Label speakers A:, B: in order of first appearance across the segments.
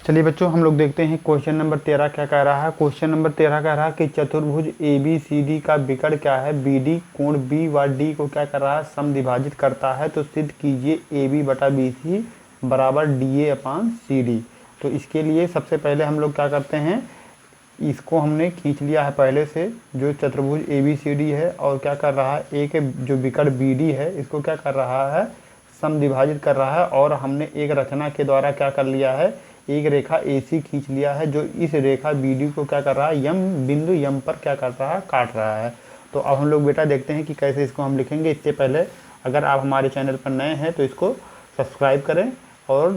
A: चलिए बच्चों, हम लोग देखते हैं क्वेश्चन नंबर 13 क्या कह रहा है। क्वेश्चन नंबर 13 कह रहा है कि चतुर्भुज ए बी सी डी का विकर्ण क्या है, बी डी कोण बी व डी को क्या कर रहा है, समद्विभाजित करता है। तो सिद्ध कीजिए ए बी बटा बी सी बराबर D A upon C D. तो इसके लिए सबसे पहले हम लोग क्या करते हैं, इसको हमने खींच लिया है पहले से, जो चतुर्भुज ए बी सी डी है, और क्या कर रहा है, एक जो विकर्ण बी डी है इसको क्या कर रहा है, समद्विभाजित कर रहा है। और हमने एक रचना के द्वारा क्या कर लिया है, एक रेखा AC खींच लिया है, जो इस रेखा BD को क्या कर रहा है, यम बिंदु यम पर क्या कर रहा है, काट रहा है। तो अब हम लोग बेटा देखते हैं कि कैसे इसको हम लिखेंगे। इससे पहले अगर आप हमारे चैनल पर नए हैं तो इसको सब्सक्राइब करें, और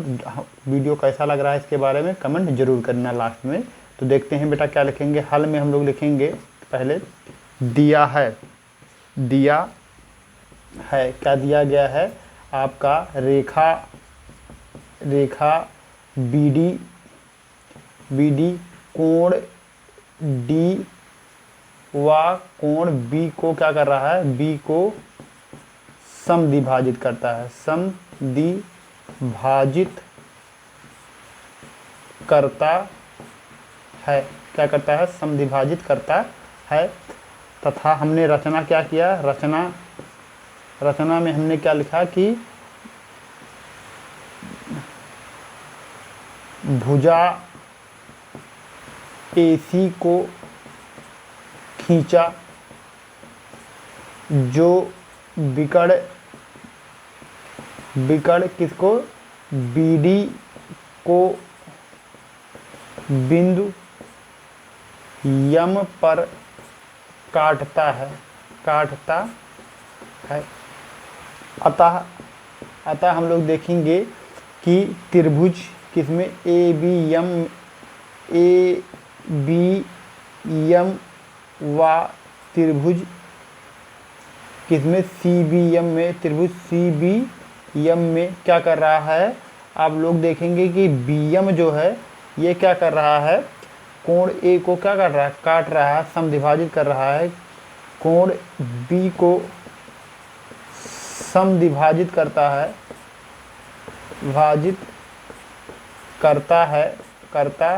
A: वीडियो कैसा लग रहा है इसके बारे में कमेंट जरूर करना लास्ट में। तो देखते हैं बेटा क्या लिखेंगे। हल में हम लोग लिखेंगे पहले, दिया है क्या दिया गया है आपका, रेखा BD कोण D व कोण B को क्या कर रहा है, B को समद्विभाजित करता है, समद्विभाजित करता है, क्या करता है, समद्विभाजित करता है। तथा हमने रचना क्या किया, रचना में हमने क्या लिखा कि भुजा AC को खींचा, जो विकर्ण किसको, BD को बिंदु यम पर काटता है। अतः हम लोग देखेंगे कि त्रिभुज किसमें, ABM व त्रिभुज किसमें, CBM में, त्रिभुज CBM में क्या कर रहा है, आप लोग देखेंगे कि BM जो है ये क्या कर रहा है, कोण A को क्या कर रहा है, काट रहा है, समद्विभाजित कर रहा है। कोण B को समद्विभाजित करता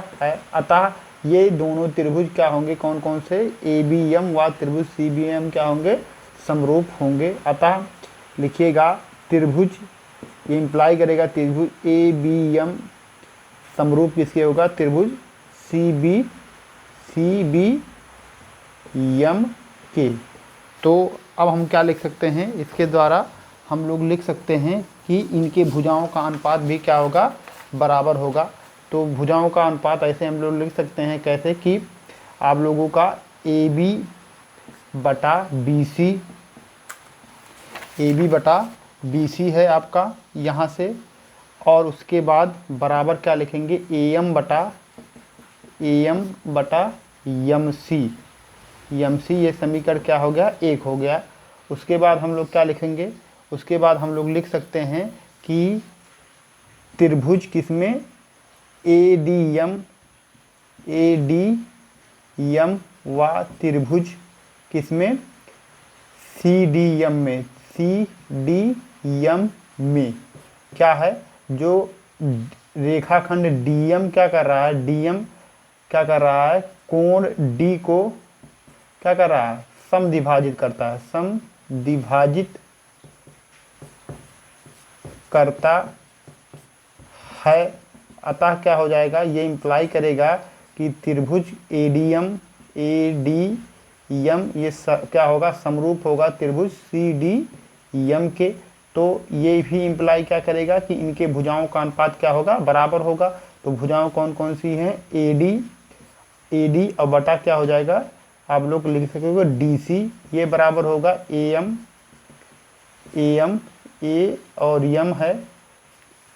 A: है, अतः ये दोनों त्रिभुज क्या होंगे, कौन कौन से, ABM व त्रिभुज CBM क्या होंगे, समरूप होंगे। अतः लिखिएगा त्रिभुज, ये इंप्लाई करेगा त्रिभुज ABM समरूप किसके होगा, त्रिभुज CBM के। तो अब हम क्या लिख सकते हैं, इसके द्वारा हम लोग लिख सकते हैं कि इनके भुजाओं का अनुपात भी क्या होगा, बराबर होगा। तो भुजाओं का अनुपात ऐसे हम लोग लिख सकते हैं, कैसे कि आप लोगों का AB बटा BC है आपका यहाँ से, और उसके बाद बराबर क्या लिखेंगे, AM बटा MC, ये समीकरण क्या हो गया, 1 हो गया। उसके बाद हम लोग क्या लिखेंगे, उसके बाद हम लोग लिख सकते हैं कि त्रिभुज किसमें, ADM व त्रिभुज किसमें, CDM में क्या है, जो रेखाखंड DM क्या कर रहा है, कोण D को क्या कर रहा है, समद्विभाजित करता है, अतः क्या हो जाएगा, ये इंप्लाई करेगा कि त्रिभुज ADM ये क्या होगा, समरूप होगा त्रिभुज CDM के। तो ये भी इंप्लाई क्या करेगा कि इनके भुजाओं का अनुपात क्या होगा, बराबर होगा। तो भुजाओं कौन कौन सी हैं, AD और बटा क्या हो जाएगा, आप लोग लिख सकोगे DC, ये बराबर होगा AM A और M है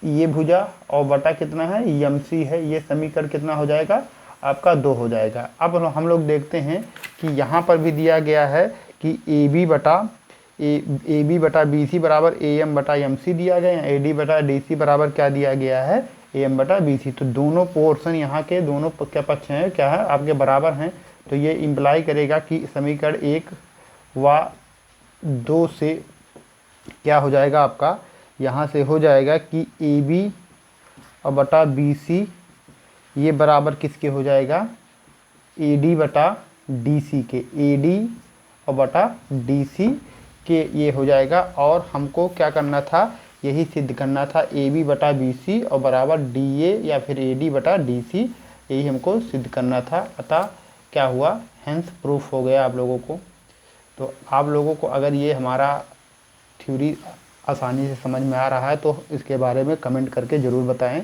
A: ये भुजा, और बटा कितना है, MC है। ये समीकरण कितना हो जाएगा आपका, 2 हो जाएगा। अब हम लोग देखते हैं कि यहाँ पर भी दिया गया है कि AB बटा BC बराबर AM बटा MC दिया गया है, AD बटा DC बराबर क्या दिया गया है, AM बटा BC। तो दोनों पोर्शन यहाँ के दोनों क्या पक्ष हैं, क्या है, आपके बराबर हैं। तो ये इम्प्लाई करेगा कि समीकरण 1 व 2 से क्या हो जाएगा आपका, यहाँ से हो जाएगा कि AB और बटा BC ये बराबर किसके हो जाएगा, AD बटा DC के, AD और बटा DC के ये हो जाएगा। और हमको क्या करना था, यही सिद्ध करना था, AB बटा BC और बराबर DA या फिर AD बटा DC, यही हमको सिद्ध करना था। अतः क्या हुआ, हेंस प्रूफ हो गया आप लोगों को। तो आप लोगों को अगर ये हमारा थ्योरी आसानी से समझ में आ रहा है तो इसके बारे में कमेंट करके ज़रूर बताएं,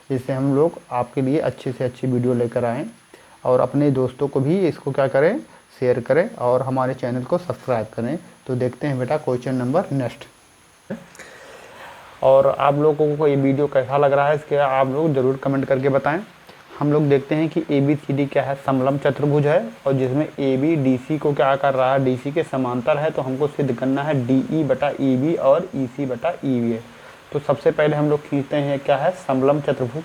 A: जिससे हम लोग आपके लिए अच्छे से अच्छी वीडियो लेकर आएँ। और अपने दोस्तों को भी इसको क्या करें, शेयर करें और हमारे चैनल को सब्सक्राइब करें। तो देखते हैं बेटा क्वेश्चन नंबर नेक्स्ट। और आप लोगों को ये वीडियो कैसा लग रहा है इसके आप लोग ज़रूर कमेंट करके बताएं। हम लोग देखते हैं कि ABCD क्या है, समलंब चतुर्भुज है और जिसमें AB DC को क्या कर रहा है, DC के समांतर है। तो हमको सिद्ध करना है DE बटा EB और EC बटा EB है। तो सबसे पहले हम लोग खींचते हैं क्या है, समलंब चतुर्भुज।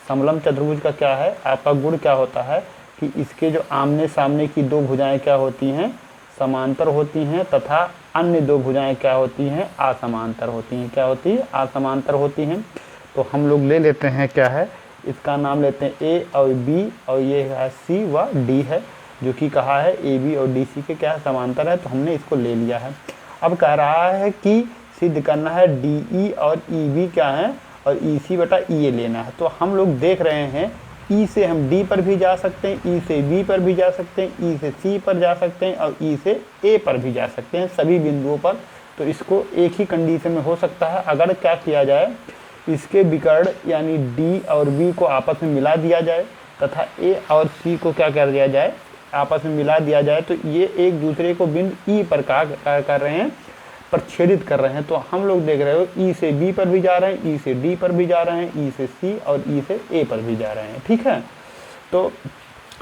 A: समलंब चतुर्भुज का क्या है, आपका गुण क्या होता है कि इसके जो आमने सामने की दो भुजाएं क्या होती हैं, समांतर होती हैं, तथा अन्य दो भुजाएं क्या होती हैं, असमांतर होती हैं। क्या होती है, असमांतर होती हैं। तो हम लोग ले लेते हैं क्या है, इसका नाम लेते हैं A और B और ये है C व D है, जो कि कहा है AB और DC के क्या समांतर है। तो हमने इसको ले लिया है। अब कह रहा है कि सिद्ध करना है DE और EB क्या है और EC बटा EA लेना है। तो हम लोग देख रहे हैं E से हम D पर भी जा सकते हैं, E से B पर भी जा सकते हैं, E से C पर जा सकते हैं और E से A पर भी जा सकते हैं, सभी बिंदुओं पर। तो इसको एक ही कंडीशन में हो सकता है, अगर क्या किया जाए, इसके विकर्ण यानी D और B को आपस में मिला दिया जाए तथा A और C को क्या कर दिया जाए, आपस में मिला दिया जाए। तो ये एक दूसरे को बिंदु E पर क्या कर रहे हैं, प्रच्छेदित कर रहे हैं। तो हम लोग देख रहे हो E से B पर भी जा रहे हैं, E से D पर भी जा रहे हैं, E से C और E से A पर भी जा रहे हैं। ठीक है, तो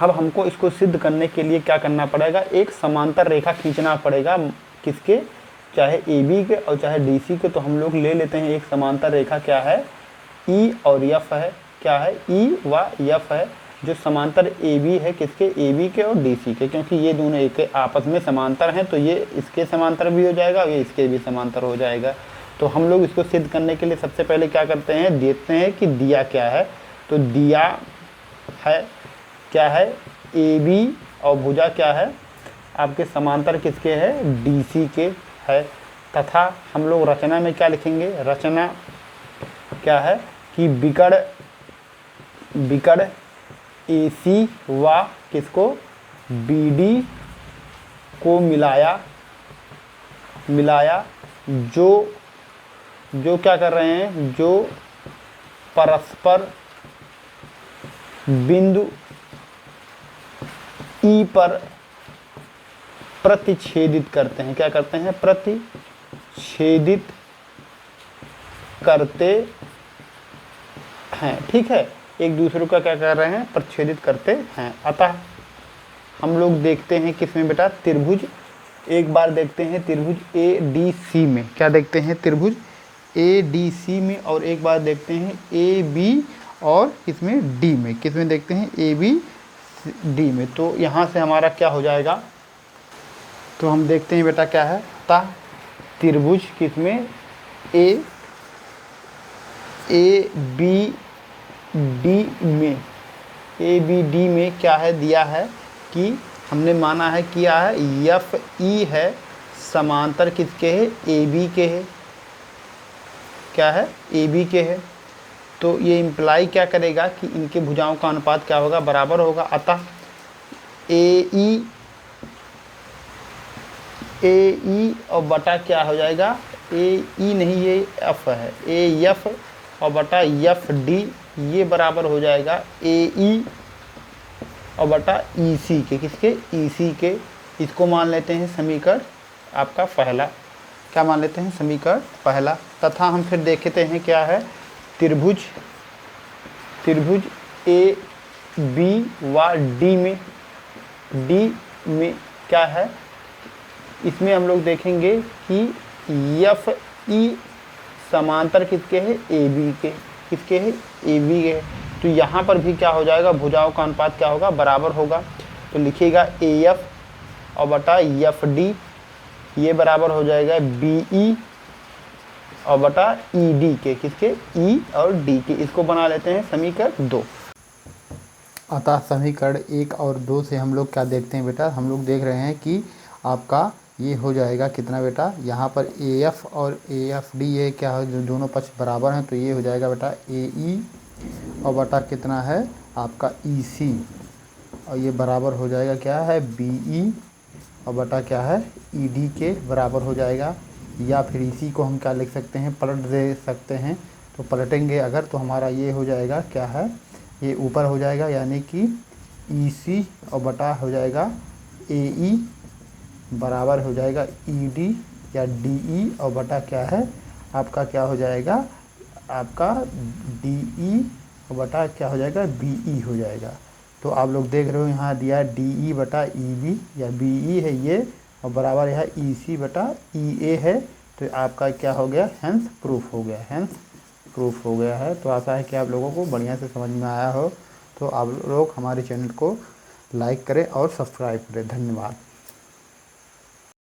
A: अब हमको इसको सिद्ध करने के लिए क्या करना पड़ेगा, एक समांतर रेखा खींचना पड़ेगा, किसके, चाहे AB के और चाहे DC के। तो हम लोग ले लेते हैं एक समांतर रेखा, क्या है, E और F है। क्या है, E व F है, जो समांतर AB है, किसके, AB के और DC के, क्योंकि ये दोनों एक आपस में समांतर हैं। तो ये इसके समांतर भी हो जाएगा और ये इसके भी समांतर हो जाएगा। तो हम लोग इसको सिद्ध करने के लिए सबसे पहले क्या करते हैं, देखते हैं कि दिया क्या है। तो दिया है क्या है, AB और भुजा क्या है, आपके समांतर किसके है, DC के है। तथा हम लोग रचना में क्या लिखेंगे, रचना क्या है कि विकर्ण AC व किसको, BD को मिलाया जो क्या कर रहे हैं, जो परस्पर बिंदु E पर प्रतिच्छेदित करते हैं। क्या करते हैं, प्रतिच्छेदित करते हैं। ठीक है, एक दूसरे का क्या कर रहे हैं, प्रतिच्छेदित करते हैं। अतः हम लोग देखते हैं किसमें बेटा, त्रिभुज, एक बार देखते हैं त्रिभुज ADC में। क्या देखते हैं, त्रिभुज ADC में। और एक बार देखते हैं AB और इसमें D में, किसमें देखते हैं, ABD में। तो यहाँ से हमारा क्या हो जाएगा, तो हम देखते हैं बेटा क्या है, त्रिभुज किसमें, ABD में क्या है, दिया है कि हमने माना है, किया है, FE है, समांतर किसके है, AB के है। क्या है, AB के है। तो ये इम्प्लाई क्या करेगा कि इनके भुजाओं का अनुपात क्या होगा, बराबर होगा। अतः AE और बटा क्या हो जाएगा, AE नहीं, ये F है, AF और बटा FD, ये बराबर हो जाएगा AE और बटा EC के, किसके, EC के। इसको मान लेते हैं समीकरण आपका पहला। क्या मान लेते हैं, समीकरण पहला। तथा हम फिर देखते हैं क्या है, त्रिभुज AB व D में क्या है, इसमें हम लोग देखेंगे कि FE समांतर किसके है, AB के, किसके है, AB के। तो यहाँ पर भी क्या हो जाएगा, भुजाओं का अनुपात क्या होगा, बराबर होगा। तो लिखिएगा AF और बटा FD, ये बराबर हो जाएगा BE और बटा ED के, किसके, E और D के। इसको बना लेते हैं समीकरण 2।
B: अतः समीकरण 1 और 2 से हम लोग क्या देखते हैं बेटा, हम लोग देख रहे हैं कि आपका ये हो जाएगा कितना बेटा, यहाँ पर AF और AFD ये क्या है, जो दोनों पक्ष बराबर हैं, तो ये हो जाएगा बेटा AE और बटा कितना है आपका EC, और ये बराबर हो जाएगा क्या है BE और बटा क्या है ED के बराबर हो जाएगा। या फिर इसी को हम क्या लिख सकते हैं, पलट दे सकते हैं। तो पलटेंगे अगर तो हमारा ये हो जाएगा क्या है, ये ऊपर हो जाएगा यानी कि EC और बटा हो जाएगा AE बराबर हो जाएगा ED या DE और बटा क्या है आपका क्या हो जाएगा आपका DE और बटा क्या हो जाएगा BE हो जाएगा। तो आप लोग देख रहे हो यहाँ दिया DE बटा EB या BE है ये, और बराबर यहाँ EC बटा EA है। तो आपका क्या हो गया, हेंस प्रूफ हो गया, हेंस प्रूफ हो गया है। तो आशा है कि आप लोगों को बढ़िया से समझ में आया हो। तो आप लोग हमारे चैनल को लाइक करें और सब्सक्राइब करें। धन्यवाद।